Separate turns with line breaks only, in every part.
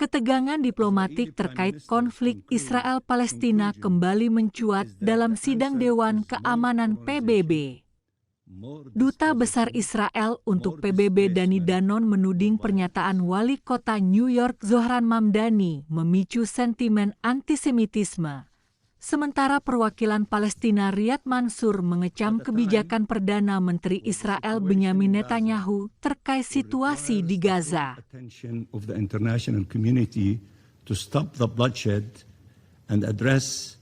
Ketegangan diplomatik terkait konflik Israel-Palestina kembali mencuat dalam sidang Dewan Keamanan PBB. Duta Besar Israel untuk PBB Danny Danon menuding pernyataan Wali Kota New York Zohran Mamdani memicu sentimen anti-Semitisme. Sementara perwakilan Palestina Riyad Mansour mengecam kebijakan Perdana Menteri Israel Benyamin Netanyahu terkait situasi di Gaza.
Of the international community to stop the bloodshed and address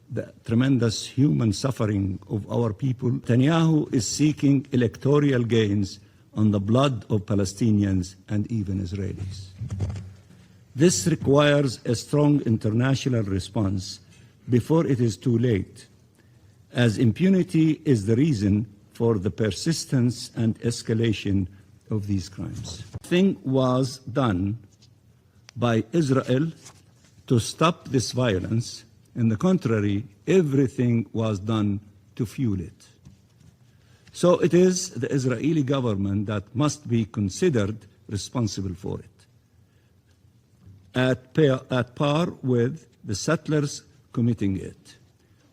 the tremendous human suffering of our people. Netanyahu is seeking electoral gains on the blood of Palestinians and even Israelis. This requires a strong international response before it is too late, as impunity is the reason for the persistence and escalation of these crimes. Nothing was done by Israel to stop this violence. On the contrary, everything was done to fuel it. So it is the Israeli government that must be considered responsible for it, at par with the settlers committing it,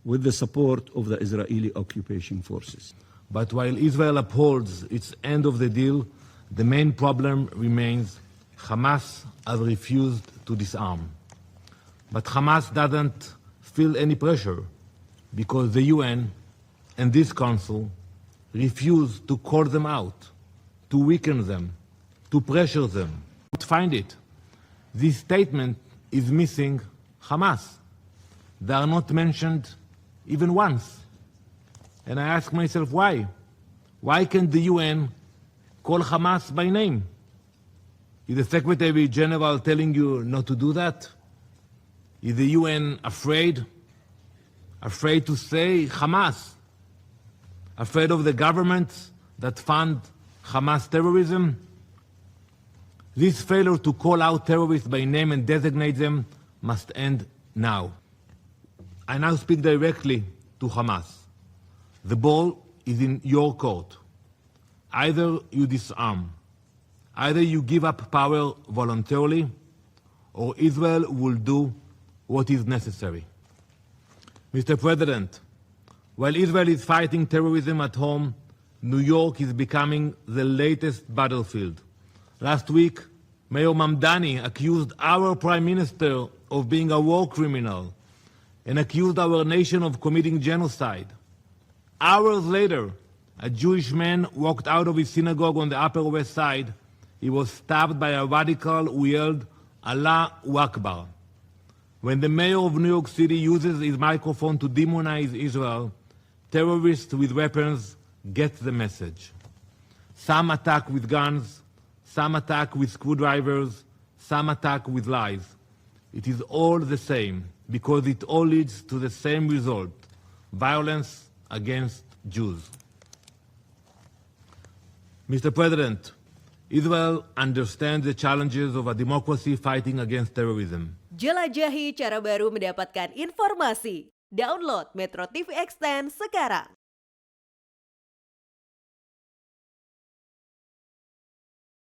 with the support of the Israeli occupation forces.
But while Israel upholds its end of the deal, the main problem remains Hamas has refused to disarm. But Hamas doesn't feel any pressure because the UN and this Council refuse to call them out, to weaken them, to pressure them. Find it. This statement is missing Hamas. They are not mentioned even once. And I ask myself, why? Why can't the UN call Hamas by name? Is the Secretary General telling you not to do that? Is the UN afraid? Afraid to say Hamas? Afraid of the governments that fund Hamas terrorism? This failure to call out terrorists by name and designate them must end now. I now speak directly to Hamas. The ball is in your court. Either you disarm, either you give up power voluntarily, or Israel will do what is necessary. Mr. President, while Israel is fighting terrorism at home, New York is becoming the latest battlefield. Last week, Mayor Mamdani accused our Prime Minister of being a war criminal and accused our nation of committing genocide. Hours later, a Jewish man walked out of his synagogue on the Upper West Side. He was stabbed by a radical who yelled, Allahu Akbar. When the mayor of New York City uses his microphone to demonize Israel, terrorists with weapons get the message. Some attack with guns, some attack with screwdrivers, some attack with lies. It is all the same, because it all leads to the same result: violence against Jews. Mr. President, Israel understands the challenges of a democracy fighting against terrorism.
Jelajahi cara baru mendapatkan informasi. Download MetroTV Extend sekarang.